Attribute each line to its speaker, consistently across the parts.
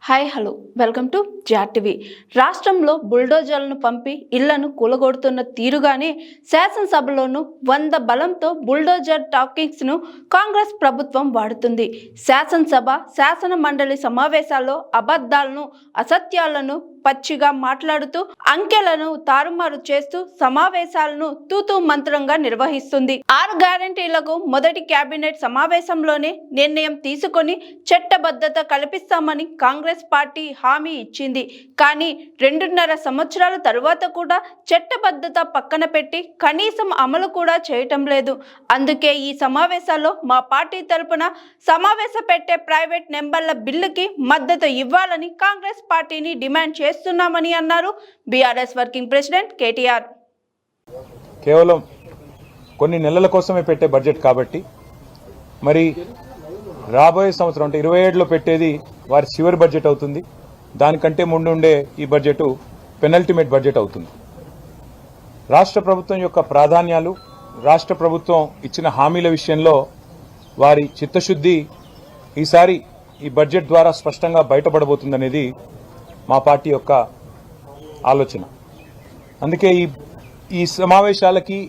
Speaker 1: Hi hello welcome to జాటివి. రాష్ట్రంలో బుల్డోజర్లను పంపి ఇళ్లను కూలగొడుతున్న తీరుగానే శాసనసభలోనూ 100 బలంతో బుల్డోజర్ టాకింగ్స్ను కాంగ్రెస్ ప్రభుత్వం వాడుతుంది. శాసన మండలి సమావేశాల్లో అబద్ధాలను, అసత్యాలను పచ్చిగా మాట్లాడుతూ అంకెలను తారుమారు చేస్తూ సమావేశాలను తూతూ మంత్రంగా నిర్వహిస్తుంది. 6 గ్యారంటీలకు మొదటి కేబినెట్ సమావేశంలోనే నిర్ణయం తీసుకొని చట్టబద్ధత కల్పిస్తామని కాంగ్రెస్ పార్టీ హామీ ఇచ్చింది. కానీ 2.5 సంవత్సరాల తరువాత కూడా చట్టబద్ధత పక్కన పెట్టి కనీసం అమలు కూడా చేయటం లేదు. అందుకే ఈ సమావేశాల్లో మా పార్టీ తరపున సమావేశపెట్టే ప్రైవేట్ నెంబర్ల బిల్లుకి మద్దతు ఇవ్వాలని కాంగ్రెస్ పార్టీని డిమాండ్ చేస్తున్నామని అన్నారు బీఆర్ఎస్ వర్కింగ్ ప్రెసిడెంట్ కేటీఆర్.
Speaker 2: కేవలం కొన్ని నెలల కోసమే పెట్టే బడ్జెట్ కాబట్టి మరి రాబోయే సంవత్సరం అంటే 27లో పెట్టేది వారి చివరి బడ్జెట్ అవుతుంది. దానికంటే ముందు ఉండే ఈ బడ్జెట్ పెనల్టిమేట్ బడ్జెట్ అవుతుంది. రాష్ట్ర ప్రభుత్వం యొక్క ప్రాధాన్యాలు, రాష్ట్ర ప్రభుత్వం ఇచ్చిన హామీల విషయంలో వారి చిత్తశుద్ధి ఈసారి ఈ బడ్జెట్ ద్వారా స్పష్టంగా బయటపడబోతుందనేది మా పార్టీ యొక్క ఆలోచన. అందుకే ఈ సమావేశాలకి,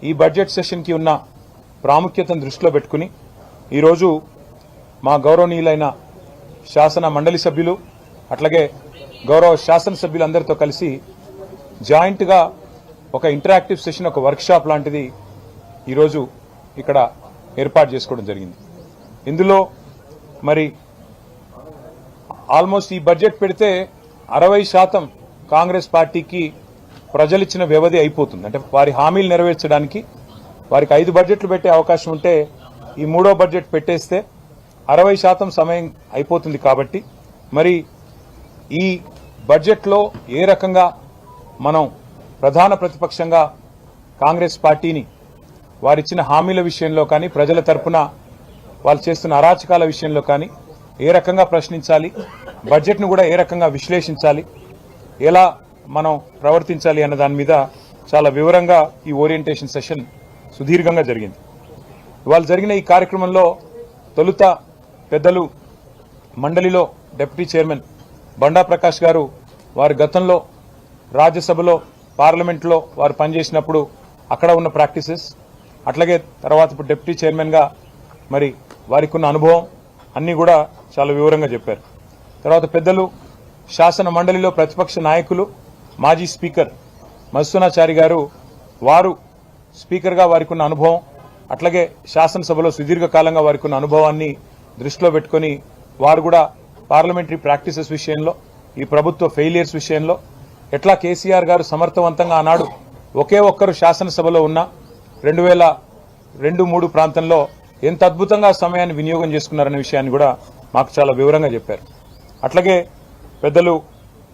Speaker 2: ఈ బడ్జెట్ సెషన్కి ఉన్న ప్రాముఖ్యతను దృష్టిలో పెట్టుకుని ఈరోజు మా గౌరవనీయులైన శాసన మండలి సభ్యులు అట్లాగే గౌరవ శాసనసభ్యులందరితో కలిసి జాయింట్గా ఒక ఇంటరాక్టివ్ సెషన్, ఒక వర్క్షాప్ లాంటిది ఈరోజు ఇక్కడ ఏర్పాటు చేసుకోవడం జరిగింది. ఇందులో మరి ఆల్మోస్ట్ ఈ బడ్జెట్ పెడితే 60% కాంగ్రెస్ పార్టీకి ప్రజలిచ్చిన వ్యవధి అయిపోతుంది. అంటే వారి హామీలు నెరవేర్చడానికి వారికి 5 బడ్జెట్లు పెట్టే అవకాశం ఉంటే ఈ 3వ బడ్జెట్ పెట్టేస్తే 60% సమయం అయిపోతుంది. కాబట్టి మరి ఈ బడ్జెట్లో ఏ రకంగా మనం ప్రధాన ప్రతిపక్షంగా కాంగ్రెస్ పార్టీని వారిచ్చిన హామీల విషయంలో కానీ, ప్రజల తరపున వాళ్ళు చేస్తున్న అరాచకాల విషయంలో కానీ ఏ రకంగా ప్రశ్నించాలి, బడ్జెట్ను కూడా ఏ రకంగా విశ్లేషించాలి, ఎలా మనం ప్రవర్తించాలి అన్న దాని మీద చాలా వివరంగా ఈ ఓరియంటేషన్ సెషన్ సుదీర్ఘంగా జరిగింది. ఇవాళ జరిగిన ఈ కార్యక్రమంలో తొలుత పెద్దలు మండలిలో డిప్యూటీ చైర్మన్ బండా ప్రకాష్ గారు వారి గతంలో రాజ్యసభలో, పార్లమెంట్లో వారు పనిచేసినప్పుడు అక్కడ ఉన్న ప్రాక్టీసెస్, అట్లాగే తర్వాత ఇప్పుడు డిప్యూటీ చైర్మన్గా మరి వారికి ఉన్న అనుభవం అన్నీ కూడా చాలా వివరంగా చెప్పారు. తర్వాత పెద్దలు శాసన మండలిలో ప్రతిపక్ష నాయకులు, మాజీ స్పీకర్ మధుసూనాచారి గారు వారు స్పీకర్గా వారికి ఉన్న అనుభవం, అట్లాగే శాసనసభలో సుదీర్ఘకాలంగా వారికి ఉన్న అనుభవాన్ని దృష్టిలో పెట్టుకుని వారు కూడా పార్లమెంటరీ ప్రాక్టీసెస్ విషయంలో, ఈ ప్రభుత్వ ఫెయిలియర్స్ విషయంలో ఎట్లా కేసీఆర్ గారు సమర్థవంతంగా ఆనాడు ఒకే ఒక్కరు శాసనసభలో ఉన్న 2002-3 ప్రాంతంలో ఎంత అద్భుతంగా సమయాన్ని వినియోగం చేసుకున్నారనే విషయాన్ని కూడా మాకు చాలా వివరంగా చెప్పారు. అట్లాగే పెద్దలు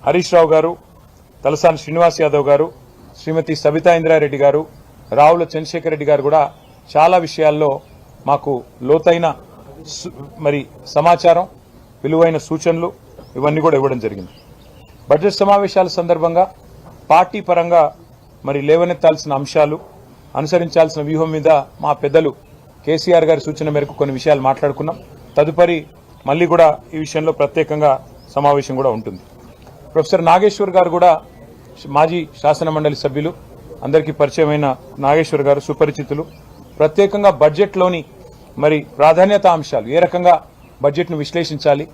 Speaker 2: హరీష్ రావు గారు, తలసాని శ్రీనివాస్ యాదవ్ గారు, శ్రీమతి సబితా ఇంద్రారెడ్డి గారు, రావుల చంద్రశేఖర్ రెడ్డి గారు కూడా చాలా విషయాల్లో మాకు లోతైన మరి సమాచారం, విలువైన సూచనలు ఇవన్నీ కూడా ఇవ్వడం జరిగింది. బడ్జెట్ సమావేశాల సందర్భంగా పార్టీ పరంగా మరి లేవనెత్తాల్సిన అంశాలు, అనుసరించాల్సిన వ్యూహం మీద మా పెద్దలు కేసీఆర్ గారి సూచన మేరకు కొన్ని విషయాలు మాట్లాడుకున్నాం. తదుపరి మళ్ళీ కూడా ఈ విషయంలో ప్రత్యేకంగా సమావేశం కూడా ఉంటుంది. ప్రొఫెసర్ నాగేశ్వర్ గారు కూడా మాజీ శాసన మండలి సభ్యులు, అందరికీ పరిచయమైన నాగేశ్వర్ గారు సుపరిచితులు. ప్రత్యేకంగా బడ్జెట్లోని మరి ప్రాధాన్యత అంశాలు, ఏ రకంగా బడ్జెట్ను విశ్లేషించాలి,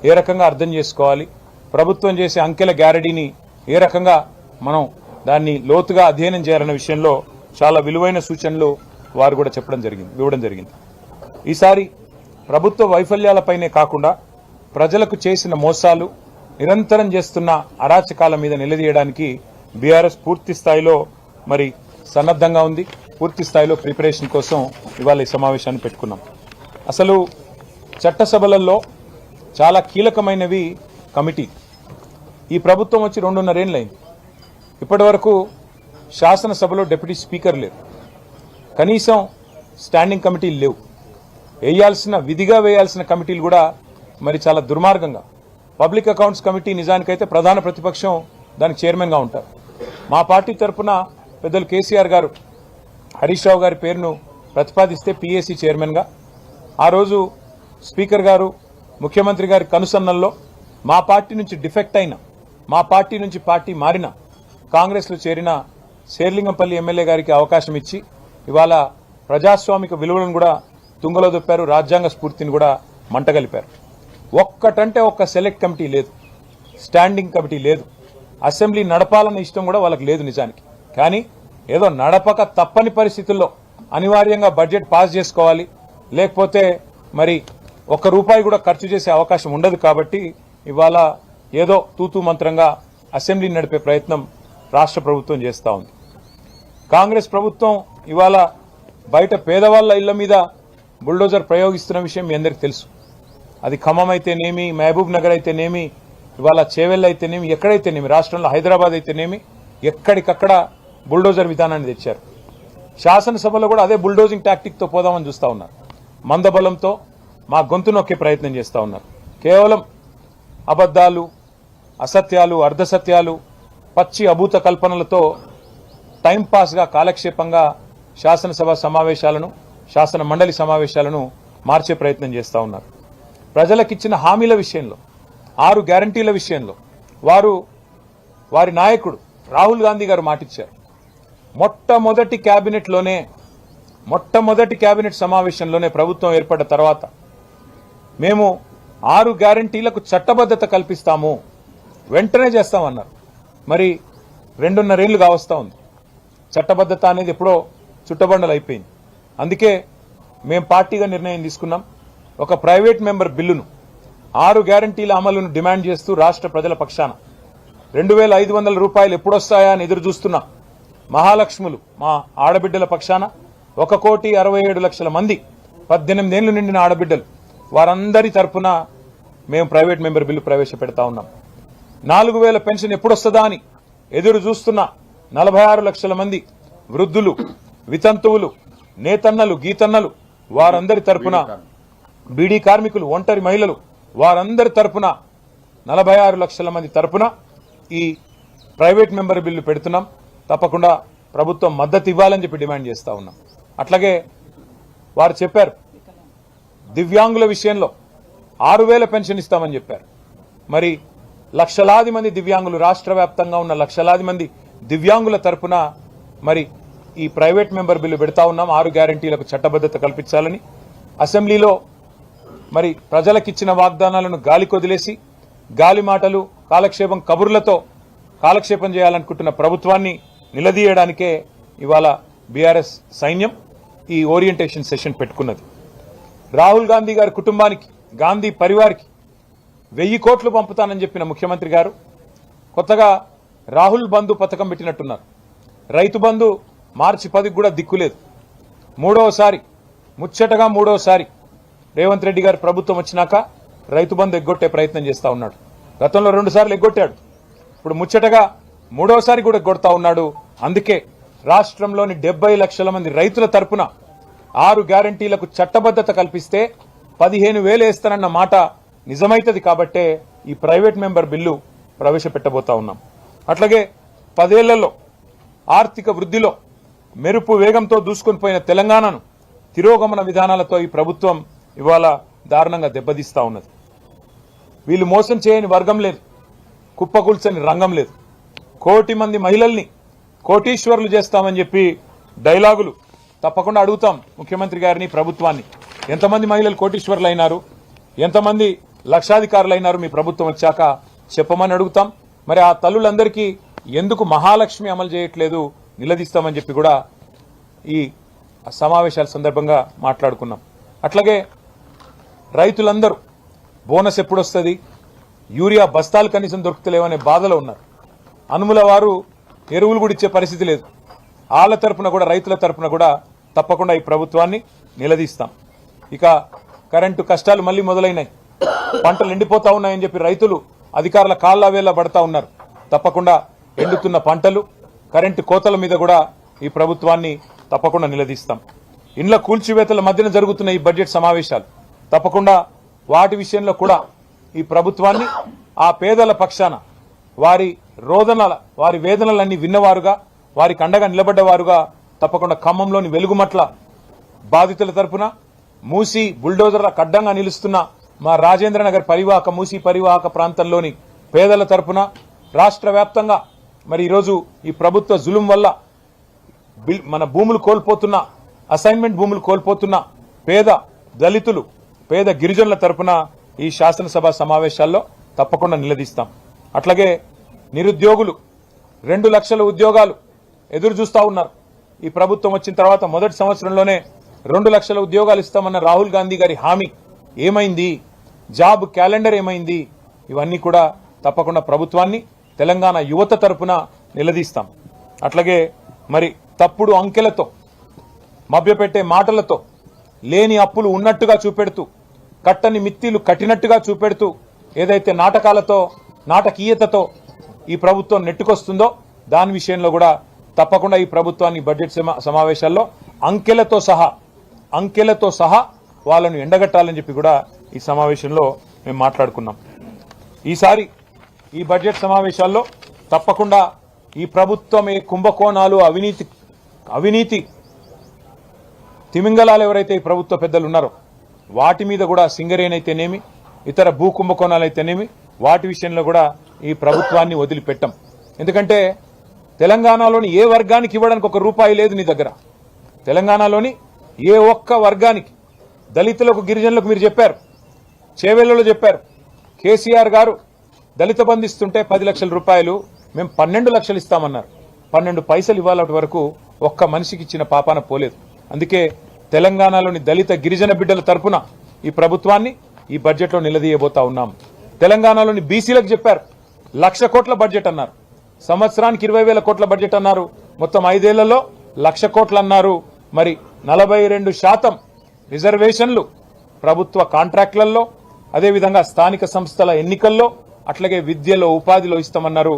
Speaker 2: ఏ రకంగా అర్థం చేసుకోవాలి, ప్రభుత్వం చేసే అంకెల గ్యారంటీని ఏ రకంగా మనం దాన్ని లోతుగా అధ్యయనం చేయాలన్న విషయంలో చాలా విలువైన సూచనలు వారు కూడా ఇవ్వడం జరిగింది. ఈసారి ప్రభుత్వ వైఫల్యాలపైనే కాకుండా ప్రజలకు చేసిన మోసాలు, నిరంతరం చేస్తున్న అరాచకాల మీద నిలదీయడానికి బీఆర్ఎస్ పూర్తి స్థాయిలో మరి సన్నద్ధంగా ఉంది. పూర్తి స్థాయిలో ప్రిపరేషన్ కోసం ఇవాళ ఈ సమావేశాన్ని పెట్టుకున్నాం. అసలు చట్టసభలలో చాలా కీలకమైనవి కమిటీ. ఈ ప్రభుత్వం వచ్చి 2.5 ఏళ్ళు అయింది. ఇప్పటి వరకు శాసనసభలో డిప్యూటీ స్పీకర్ లేరు, కనీసం స్టాండింగ్ కమిటీలు లేవు. విధిగా వేయాల్సిన కమిటీలు కూడా మరి చాలా దుర్మార్గంగా, పబ్లిక్ అకౌంట్స్ కమిటీ నిజానికైతే ప్రధాన ప్రతిపక్షం దానికి చైర్మన్గా ఉంటారు. మా పార్టీ తరఫున పెద్దలు కేసీఆర్ గారు హరీష్ రావు గారి పేరును ప్రతిపాదిస్తే పీఏసీ చైర్మన్గా, ఆ రోజు స్పీకర్ గారు ముఖ్యమంత్రి గారి కనుసన్నల్లో మా పార్టీ నుంచి డిఫెక్ట్ అయిన, మా పార్టీ నుంచి పార్టీ మారిన, కాంగ్రెస్లో చేరిన శేర్లింగంపల్లి ఎమ్మెల్యే గారికి అవకాశం ఇచ్చి ఇవాళ ప్రజాస్వామిక విలువలను కూడా తుంగలో దొప్పారు, రాజ్యాంగ స్ఫూర్తిని కూడా మంటగలిపారు. ఒక్కటంటే ఒక్క సెలెక్ట్ కమిటీ లేదు, స్టాండింగ్ కమిటీ లేదు, అసెంబ్లీ నడపాలన్న ఇష్టం కూడా వాళ్ళకి లేదు నిజానికి. కానీ ఏదో నడపక తప్పని పరిస్థితుల్లో అనివార్యంగా బడ్జెట్ పాస్ చేసుకోవాలి, లేకపోతే మరి ఒక్క రూపాయి కూడా ఖర్చు చేసే అవకాశం ఉండదు. కాబట్టి ఇవాళ ఏదో తూతూ మంత్రంగా అసెంబ్లీ నడిపే ప్రయత్నం రాష్ట్ర ప్రభుత్వం చేస్తూ ఉంది. కాంగ్రెస్ ప్రభుత్వం ఇవాళ బయట పేదవాళ్ల ఇళ్ల మీద బుల్డోజర్ ప్రయోగిస్తున్న విషయం మీ అందరికీ తెలుసు. అది ఖమ్మం అయితేనేమి, మహబూబ్ నగర్ అయితేనేమి, ఇవాళ చేవెళ్ల అయితేనేమి, ఎక్కడైతేనేమి, రాష్ట్రంలో హైదరాబాద్ అయితేనేమి, ఎక్కడికక్కడ బుల్డోజర్ విధానాన్ని తెచ్చారు. శాసనసభలో కూడా అదే బుల్డోజింగ్ టాక్టిక్తో పోదామని చూస్తూ ఉన్నారు. మందబలంతో మా గొంతు నొక్కే ప్రయత్నం చేస్తూ ఉన్నారు. కేవలం అబద్దాలు, అసత్యాలు, అర్ధసత్యాలు, పచ్చి అభూత కల్పనలతో టైంపాస్గా, కాలక్షేపంగా శాసనసభ సమావేశాలను, శాసన మండలి సమావేశాలను మార్చే ప్రయత్నం చేస్తూ ఉన్నారు. ప్రజలకిచ్చిన హామీల విషయంలో, 6 గ్యారంటీల విషయంలో వారి నాయకుడు రాహుల్ గాంధీ గారు మాటిచ్చారు. మొట్టమొదటి కేబినెట్ సమావేశంలోనే ప్రభుత్వం ఏర్పడ్డ తర్వాత మేము 6 గ్యారంటీలకు చట్టబద్ధత కల్పిస్తాము, వెంటనే చేస్తామన్నారు. మరి 2.5 ఏళ్లు కావస్తా ఉంది. చట్టబద్ధత అనేది ఎప్పుడో చుట్టబండలు అయిపోయింది. అందుకే మేము పార్టీగా నిర్ణయం తీసుకున్నాం. ఒక ప్రైవేట్ మెంబర్ బిల్లును 6 గ్యారంటీల అమలును డిమాండ్ చేస్తూ రాష్ట్ర ప్రజల పక్షాన 2,500 రూపాయలు ఎప్పుడొస్తాయా అని ఎదురు చూస్తున్నా మహాలక్ష్ములు మా ఆడబిడ్డల పక్షాన 1,67,00,000 మంది 18 ఏళ్లు నిండిన ఆడబిడ్డలు, వారందరి తరపున మేము ప్రైవేట్ మెంబర్ బిల్లు ప్రవేశపెడతా ఉన్నాం. 4,000 పెన్షన్ ఎప్పుడొస్తుందా అని ఎదురు చూస్తున్న 46 లక్షల మంది వృద్ధులు, వితంతువులు, నేతన్నలు, గీతన్నలు, వారందరి తరపున, బీడీ కార్మికులు, ఒంటరి మహిళలు, వారందరి తరపున 46 లక్షల మంది తరపున ఈ ప్రైవేట్ మెంబర్ బిల్లు పెడుతున్నాం. తప్పకుండా ప్రభుత్వం మద్దతు ఇవ్వాలని చెప్పి డిమాండ్ చేస్తా ఉన్నాం. అట్లాగే వారు చెప్పారు, దివ్యాంగుల విషయంలో 6,000 పెన్షన్ ఇస్తామని చెప్పారు. మరి లక్షలాది మంది దివ్యాంగులు, రాష్ట్ర వ్యాప్తంగా ఉన్న లక్షలాది మంది దివ్యాంగుల తరపున మరి ఈ ప్రైవేట్ మెంబర్ బిల్లు పెడతా ఉన్నాం. 6 గ్యారంటీలకు చట్టబద్ధత కల్పించాలని. అసెంబ్లీలో మరి ప్రజలకిచ్చిన వాగ్దానాలను గాలి కొదిలేసి, గాలి మాటలు, కాలక్షేపం కబుర్లతో కాలక్షేపం చేయాలనుకుంటున్న ప్రభుత్వాన్ని నిలదీయడానికే ఇవాళ బీఆర్ఎస్ సైన్యం ఈ ఓరియంటేషన్ సెషన్ పెట్టుకున్నది. రాహుల్ గాంధీ గారి కుటుంబానికి, గాంధీ పరివార్కి 1000 కోట్లు పంపుతానని చెప్పిన ముఖ్యమంత్రి గారు కొత్తగా రాహుల్ బంధు పథకం పెట్టినట్టున్నారు. రైతు బంధు మార్చి 10కి కూడా దిక్కులేదు. ముచ్చటగా మూడోసారి రేవంత్ రెడ్డి గారి ప్రభుత్వం వచ్చినాక రైతు బంధు ఎగ్గొట్టే ప్రయత్నం చేస్తా ఉన్నాడు. గతంలో 2 సార్లు ఎగ్గొట్టాడు, ఇప్పుడు ముచ్చటగా 3వసారి కూడా ఎగ్గొడతా ఉన్నాడు. అందుకే రాష్ట్రంలోని 70 లక్షల మంది రైతుల తరపున 6 గ్యారంటీలకు చట్టబద్ధత కల్పిస్తే 15,000 వేస్తానన్న మాట నిజమైతది. కాబట్టే ఈ ప్రైవేట్ మెంబర్ బిల్లు ప్రవేశపెట్టబోతా ఉన్నాం. అట్లాగే 10 ఏళ్లలో ఆర్థిక వృద్ధిలో మెరుపు వేగంతో దూసుకొని పోయిన తెలంగాణను తిరోగమన విధానాలతో ఈ ప్రభుత్వం ఇవాళ దారుణంగా దెబ్బతీస్తా ఉన్నది. వీళ్ళు మోసం చేయని వర్గం లేదు, కుప్పకూల్చని రంగం లేదు. 1 కోటి మంది మహిళల్ని కోటీశ్వర్లు చేస్తామని చెప్పి డైలాగులు తప్పకుండా అడుగుతాం ముఖ్యమంత్రి గారిని, ప్రభుత్వాన్ని. ఎంతమంది మహిళలు కోటీశ్వర్లు అయినారు, ఎంతమంది లక్షాధికారులు అయినారు మీ ప్రభుత్వం వచ్చాక చెప్పమని అడుగుతాం. మరి ఆ తల్లులందరికీ ఎందుకు మహాలక్ష్మి అమలు చేయట్లేదు నిలదీస్తామని చెప్పి కూడా ఈ సమావేశాల సందర్భంగా మాట్లాడుకున్నాం. అట్లాగే రైతులందరూ బోనస్ ఎప్పుడొస్తుంది, యూరియా బస్తాలు కనీసం దొరుకుతలేవనే బాధలో ఉన్నారు. అనుముల వారు ఎరువులు కూడా ఇచ్చే పరిస్థితి లేదు. వాళ్ళ తరపున కూడా, రైతుల తరపున కూడా తప్పకుండా ఈ ప్రభుత్వాన్ని నిలదీస్తాం. ఇక కరెంటు కష్టాలు మళ్లీ మొదలైనాయి, పంటలు ఎండిపోతా ఉన్నాయని చెప్పి రైతులు అధికారుల కాళ్ల వేళ్ల పడతా ఉన్నారు. తప్పకుండా ఎండుతున్న పంటలు, కరెంటు కోతల మీద కూడా ఈ ప్రభుత్వాన్ని తప్పకుండా నిలదీస్తాం. ఇండ్ల కూల్చివేతల మధ్యన జరుగుతున్న ఈ బడ్జెట్ సమావేశాలు తప్పకుండా వాటి విషయంలో కూడా ఈ ప్రభుత్వాన్ని ఆ పేదల పక్షాన వారి వేదనలన్నీ విన్నవారుగా, వారికి అండగా నిలబడ్డవారుగా తప్పకుండా ఖమ్మంలోని వెలుగుమట్ల బాధితుల తరపున, మూసి బుల్డోజర్ల అడ్డంగా నిలుస్తున్న మా రాజేంద్రనగర్ పరివాహక మూసీ పరివాహక ప్రాంతంలోని పేదల తరపున రాష్ట్ర వ్యాప్తంగా మరి ఈరోజు ఈ ప్రభుత్వ జులుం వల్ల మన భూములు కోల్పోతున్న అసైన్మెంట్ భూములు కోల్పోతున్న పేద దళితులు పేద గిరిజనుల తరపున ఈ శాసనసభ సమావేశాల్లో తప్పకుండా నిలదీస్తాం. అట్లాగే నిరుద్యోగులు 2 లక్షల ఉద్యోగాలు ఎదురు చూస్తా ఉన్నారు. ఈ ప్రభుత్వం వచ్చిన తర్వాత మొదటి సంవత్సరంలోనే 2 లక్షల ఉద్యోగాలు ఇస్తామన్న రాహుల్ గాంధీ గారి హామీ ఏమైంది? జాబ్ క్యాలెండర్ ఏమైంది? ఇవన్నీ కూడా తప్పకుండా ప్రభుత్వాన్ని తెలంగాణ యువత తరపున నిలదీస్తాం. అట్లాగే మరి తప్పుడు అంకెలతో మభ్యపెట్టే మాటలతో లేని అప్పులు ఉన్నట్టుగా చూపెడుతూ కట్టని మిత్తిలు కట్టినట్టుగా చూపెడుతూ ఏదైతే నాటకాలతో నాటకీయతతో ఈ ప్రభుత్వం నెట్టుకొస్తుందో దాని విషయంలో కూడా తప్పకుండా ఈ ప్రభుత్వాన్ని బడ్జెట్ సమావేశాల్లో అంకెలతో సహా వాళ్ళను ఎండగట్టాలని చెప్పి కూడా ఈ సమావేశంలో మేము మాట్లాడుకున్నాం. ఈసారి ఈ బడ్జెట్ సమావేశాల్లో తప్పకుండా ఈ ప్రభుత్వం కుంభకోణాలు అవినీతి తిమింగలాలు ఎవరైతే ఈ ప్రభుత్వ పెద్దలు ఉన్నారో వాటి మీద కూడా సింగరేనైతేనేమి ఇతర భూ కుంభకోణాలైతేనేమి వాటి విషయంలో కూడా ఈ ప్రభుత్వాన్ని వదిలిపెట్టం. ఎందుకంటే తెలంగాణలోని ఏ వర్గానికి ఇవ్వడానికి ₹1 లేదు నీ దగ్గర. తెలంగాణలోని ఏ ఒక్క వర్గానికి దళితులకు గిరిజనులకు మీరు చెప్పారు, చేవెళ్లలో చెప్పారు. కేసీఆర్ గారు దళిత బంధు ఇస్తుంటే 10 లక్షల రూపాయలు మేము 12 లక్షలు ఇస్తామన్నారు. 12 పైసలు ఇవ్వాలటి వరకు ఒక్క మనిషికి ఇచ్చిన పాపాన పోలేదు. అందుకే తెలంగాణలోని దళిత గిరిజన బిడ్డల తరపున ఈ ప్రభుత్వాన్ని ఈ బడ్జెట్లో నిలదీయబోతా ఉన్నాం. తెలంగాణలోని బీసీలకు చెప్పారు 1,00,000 కోట్ల బడ్జెట్ అన్నారు. సంవత్సరానికి 20,000 కోట్ల బడ్జెట్ అన్నారు. మొత్తం 5 ఏళ్లలో 1,00,000 కోట్లు అన్నారు. మరి 42% రిజర్వేషన్లు ప్రభుత్వ కాంట్రాక్టులలో, అదేవిధంగా స్థానిక సంస్థల ఎన్నికల్లో, అట్లాగే విద్యలో ఉపాధిలో ఇస్తామన్నారు.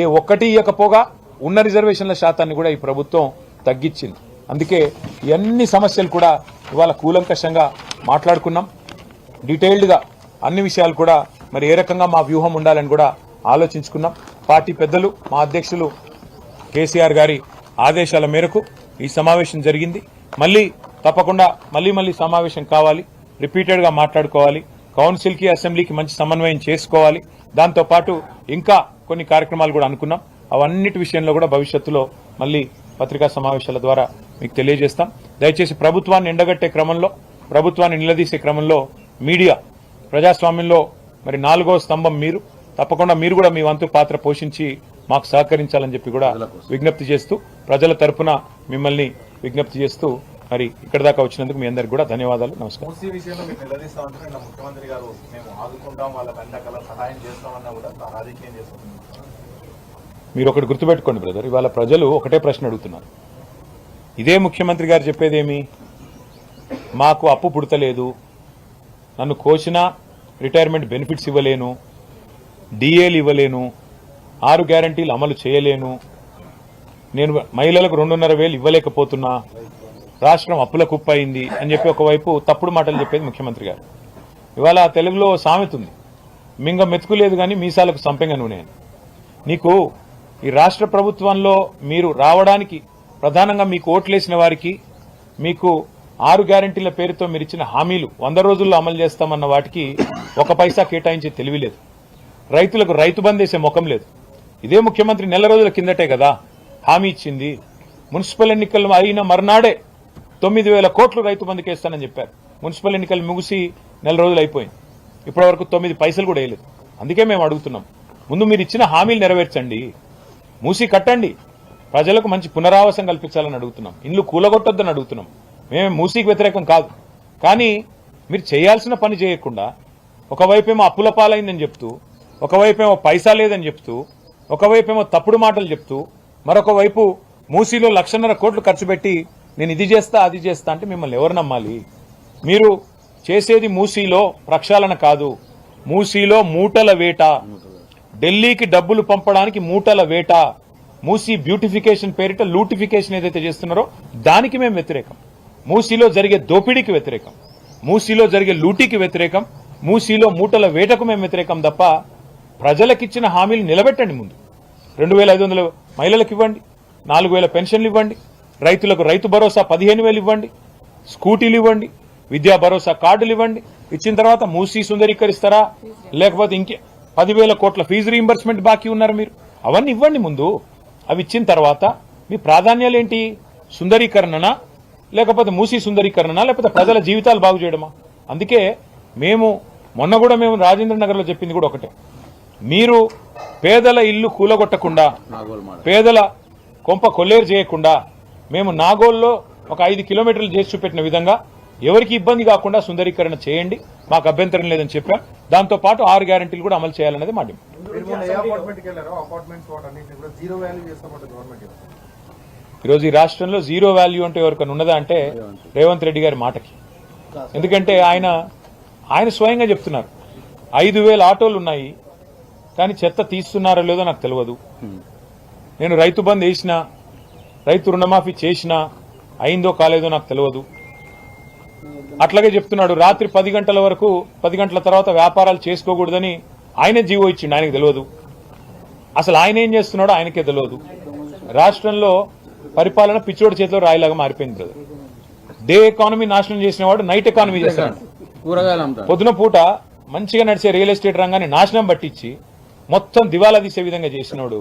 Speaker 2: ఏ ఒక్కటి ఇవ్వకపోగా ఉన్న రిజర్వేషన్ల శాతాన్ని కూడా ఈ ప్రభుత్వం తగ్గించింది. అందుకే అన్ని సమస్యలు కూడా ఇవాళ కూలంకషంగా మాట్లాడుకున్నాం. డీటెయిల్డ్గా అన్ని విషయాలు కూడా మరి ఏ రకంగా మా వ్యూహం ఉండాలని కూడా ఆలోచించుకున్నాం. పార్టీ పెద్దలు మా అధ్యక్షులు కేసీఆర్ గారి ఆదేశాల మేరకు ఈ సమావేశం జరిగింది. తప్పకుండా మళ్ళీ సమావేశం కావాలి, రిపీటెడ్గా మాట్లాడుకోవాలి, కౌన్సిల్కి అసెంబ్లీకి మంచి సమన్వయం చేసుకోవాలి. దాంతోపాటు ఇంకా కొన్ని కార్యక్రమాలు కూడా అనుకున్నాం. అవన్నిటి విషయంలో కూడా భవిష్యత్తులో మళ్ళీ పత్రికా సమావేశాల ద్వారా మీకు తెలియజేస్తాం. దయచేసి ప్రభుత్వాన్ని ఎండగట్టే క్రమంలో, ప్రభుత్వాన్ని నిలదీసే క్రమంలో మీడియా ప్రజాస్వామ్యంలో మరి 4వ స్తంభం మీరు. తప్పకుండా మీరు కూడా మీ వంతు పాత్ర పోషించి మాకు సహకరించాలని చెప్పి కూడా విజ్ఞప్తి చేస్తూ, ప్రజల తరపున మిమ్మల్ని విజ్ఞప్తి చేస్తూ మరి ఇక్కడ దాకా వచ్చినందుకు మీ అందరికి కూడా ధన్యవాదాలు. నమస్కారం. మీరు ఒకటి గుర్తుపెట్టుకోండి బ్రదర్, ఇవాళ ప్రజలు ఒకటే ప్రశ్న అడుగుతున్నారు. ఇదే ముఖ్యమంత్రి గారు చెప్పేదేమి? మాకు అప్పు పుడతలేదు, నన్ను కోసినా రిటైర్మెంట్ బెనిఫిట్స్ ఇవ్వలేను, డిఏలు ఇవ్వలేను, 6 గ్యారంటీలు అమలు చేయలేను, నేను మహిళలకు 2,500 ఇవ్వలేకపోతున్నా, రాష్ట్రం అప్పుల కుప్ప అయింది అని చెప్పి ఒకవైపు తప్పుడు మాటలు చెప్పేది ముఖ్యమంత్రి గారు. ఇవాళ తెలుగులో సామెత ఉంది, మింగ మెతుకులేదు కానీ మీసాలకు సంపెంగ నూనె. నీకు ఈ రాష్ట్ర ప్రభుత్వంలో మీరు రావడానికి ప్రధానంగా మీకు ఓట్లేసిన వారికి, మీకు 6 గ్యారంటీల పేరుతో మీరు ఇచ్చిన హామీలు 100 రోజుల్లో అమలు చేస్తామన్న వాటికి 1 పైసా కేటాయించే తెలివి లేదు. రైతులకు రైతు బంద్ వేసే ముఖం లేదు. ఇదే ముఖ్యమంత్రి నెల రోజుల కిందటే కదా హామీ ఇచ్చింది. మున్సిపల్ ఎన్నికలు అయిన మర్నాడే 9,000 కోట్లు రైతు బంధుకి వేస్తానని చెప్పారు. మున్సిపల్ ఎన్నికలు ముగిసి నెల రోజులు అయిపోయింది, ఇప్పటి వరకు 9 పైసలు కూడా వేయలేదు. అందుకే మేము అడుగుతున్నాం, ముందు మీరు ఇచ్చిన హామీలు నెరవేర్చండి, మూసి కట్టండి, ప్రజలకు మంచి పునరావాసం కల్పించాలని అడుగుతున్నాం, ఇండ్లు కూలగొట్టొద్దని అడుగుతున్నాం. మేము మూసీకి వ్యతిరేకం కాదు, కానీ మీరు చేయాల్సిన పని చేయకుండా ఒకవైపేమో అప్పుల పాలైందని చెప్తూ, ఒకవైపేమో పైసా లేదని చెప్తూ, ఒకవైపేమో తప్పుడు మాటలు చెప్తూ, మరొక వైపు మూసీలో 1,50,000 కోట్లు ఖర్చు పెట్టి నేను ఇది చేస్తా అది చేస్తా అంటే మిమ్మల్ని ఎవరు నమ్మాలి? మీరు చేసేది మూసీలో ప్రక్షాళన కాదు, మూసీలో మూటల వేట, ఢిల్లీకి డబ్బులు పంపడానికి మూటల వేట, మూసీ బ్యూటిఫికేషన్ పేరిట లూటిఫికేషన్ ఏదైతే చేస్తున్నారో దానికి మేము వ్యతిరేకం. మూసీలో జరిగే దోపిడీకి వ్యతిరేకం, మూసీలో జరిగే లూటీకి వ్యతిరేకం, మూసీలో మూటల వేటకు మేము వ్యతిరేకం తప్ప ప్రజలకిచ్చిన హామీలు నిలబెట్టండి. ముందు 2,500 మహిళలకు ఇవ్వండి, 4,000 పెన్షన్లు ఇవ్వండి, రైతులకు రైతు భరోసా 15,000 ఇవ్వండి, స్కూటీలు ఇవ్వండి, విద్యా భరోసా కార్డులు ఇవ్వండి. ఇచ్చిన తర్వాత మూసీ సుందరీకరిస్తారా, లేకపోతే ఇంకే 10,000 కోట్ల ఫీజు రీయింబర్స్మెంట్ బాకీ ఉన్నారు మీరు, అవన్నీ ఇవ్వండి ముందు. అవి ఇచ్చిన తర్వాత మీ ప్రాధాన్యాలు ఏంటి? సుందరీకరణనా, లేకపోతే మూసీ సుందరీకరణనా, లేకపోతే ప్రజల జీవితాలు బాగు చేయడమా? అందుకే మొన్న కూడా మేము రాజేంద్ర నగర్లో చెప్పింది కూడా ఒకటే, మీరు పేదల ఇల్లు కూలగొట్టకుండా, పేదల కొంప కొల్లేరు చేయకుండా, మేము నాగోల్లో ఒక 5 కిలోమీటర్లు చేసి చూపెట్టిన విధంగా ఎవరికి ఇబ్బంది కాకుండా సుందరీకరణ చేయండి, మాకు అభ్యంతరం లేదని చెప్పాం. దాంతో పాటు 6 గ్యారెంటీలు కూడా అమలు చేయాలనేది మా డిమాండ్. ఈరోజు ఈ రాష్ట్రంలో జీరో వాల్యూ అంటే ఎవరికైనా ఉన్నదా అంటే రేవంత్ రెడ్డి గారి మాటకి. ఎందుకంటే ఆయన స్వయంగా చెప్తున్నారు 5,000 ఆటోలు ఉన్నాయి, కానీ చెత్త తీస్తున్నారో లేదో నాకు తెలియదు. నేను రైతు బంద్ వేసినా, రైతు రుణమాఫీ చేసినా అయిందో కాలేదో నాకు తెలియదు. అట్లాగే చెప్తున్నాడు రాత్రి 10 గంటల వరకు, 10 గంటల తర్వాత వ్యాపారాలు చేసుకోకూడదని ఆయనే జీవో ఇచ్చిండు, ఆయనకు తెలియదు. అసలు ఆయన ఏం చేస్తున్నాడో ఆయనకే తెలియదు. రాష్ట్రంలో పరిపాలన పిచ్చోడి చేతిలో రాయిలాగా మారిపోయింది బ్రదర్. డే ఎకానమీ నాశనం చేసిన వాడు నైట్ ఎకానమీ చేస్తాడు. పొద్దున పూట మంచిగా నడిచే రియల్ ఎస్టేట్ రంగాన్ని నాశనం పట్టించి మొత్తం దివాలా తీసే విధంగా చేసినోడు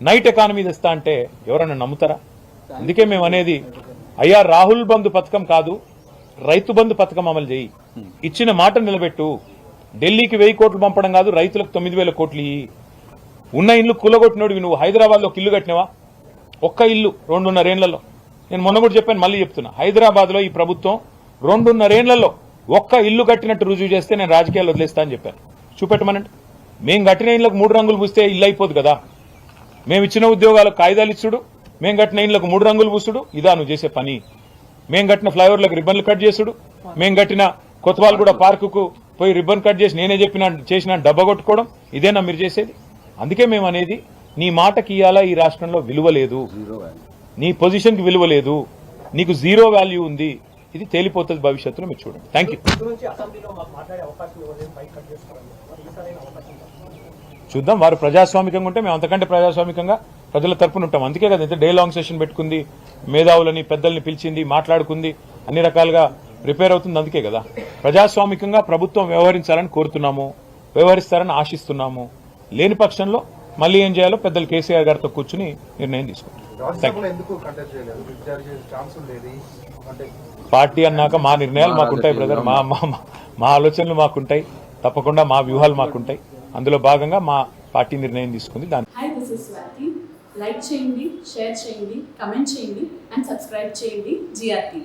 Speaker 2: నైట్ ఎకానమీ తెస్తా అంటే ఎవరన్నా నమ్ముతారా? అందుకే మేము అనేది, అయ్యా రాహుల్ బంధు పథకం కాదు, రైతు బంధు పథకం అమలు చేయి, ఇచ్చిన మాట నిలబెట్టు. ఢిల్లీకి 1000 కోట్లు పంపడం కాదు, రైతులకు 9,000 కోట్లు ఇయ్యి. ఉన్న ఇల్లు కూలగొట్టినోడివి నువ్వు. హైదరాబాద్ లో ఒక ఇల్లు కట్టినవా? ఒక్క ఇల్లు 2.5 ఏళ్లలో. నేను మొన్న కూడా చెప్పాను, మళ్ళీ చెప్తున్నా, హైదరాబాద్ లో ఈ ప్రభుత్వం 2.5 ఏళ్లలో ఒక్క ఇల్లు కట్టినట్టు రుజువు చేస్తే నేను రాజకీయాలు వదిలేస్తా అని చెప్పాను. చూపెట్టమనండి. మేము కట్టిన ఇళ్లకు 3 రంగులు పూస్తే ఇల్లు అయిపోదు కదా. మేము ఇచ్చిన ఉద్యోగాలకు కాయిదాలు ఇచ్చుడు, మేము కట్టిన ఇళ్లకు 3 రంగులు పూసుడు, ఇదా నువ్వు చేసే పని? మేము కట్టిన ఫ్లైఓవర్లకు రిబ్బన్లు కట్ చేసుడు, మేము కట్టిన కొత్తవాల్గూడ పార్కుకు పోయి రిబ్బన్ కట్ చేసి నేనే చేసిన డబ్బా కొట్టుకోవడం, ఇదేనా మీరు చేసేది? అందుకే మేము అనేది, నీ మాటకి ఇయ్యాలా ఈ రాష్ట్రంలో విలువ లేదు, నీ పొజిషన్కి విలువ లేదు, నీకు జీరో వాల్యూ ఉంది. ఇది తేలిపోతుంది భవిష్యత్తులో, మీరు చూడండి. Thank you. చూద్దాం, వారు ప్రజాస్వామికంగా ఉంటే మేము అంతకంటే ప్రజాస్వామికంగా ప్రజల తరపున ఉంటాం. అందుకే కదా ఇంత డే లాంగ్ సెషన్ పెట్టుకుంది, మేధావులని పెద్దల్ని పిలిచింది, మాట్లాడుకుంది, అన్ని రకాలుగా ప్రిపేర్ అవుతుంది. అందుకే కదా ప్రజాస్వామికంగా ప్రభుత్వం వ్యవహరించాలని కోరుతున్నాము, వ్యవహరిస్తారని ఆశిస్తున్నాము. లేని పక్షంలో మళ్ళీ ఏం చేయాలో పెద్దలు కేసీఆర్ గారితో కూర్చుని నిర్ణయం తీసుకుంటాం. పార్టీ అన్నాక మా నిర్ణయాలు మాకుంటాయి బ్రదర్, మా ఆలోచనలు మాకుంటాయి, తప్పకుండా మా వ్యూహాలు మాకుంటాయి. అందులో భాగంగా మా పార్టీ నిర్ణయం తీసుకుంది. దాని
Speaker 3: లైక్ చేయండి, షేర్ చేయండి, కమెంట్ చేయండి అండ్ సబ్స్క్రైబ్ చేయండి GRTV.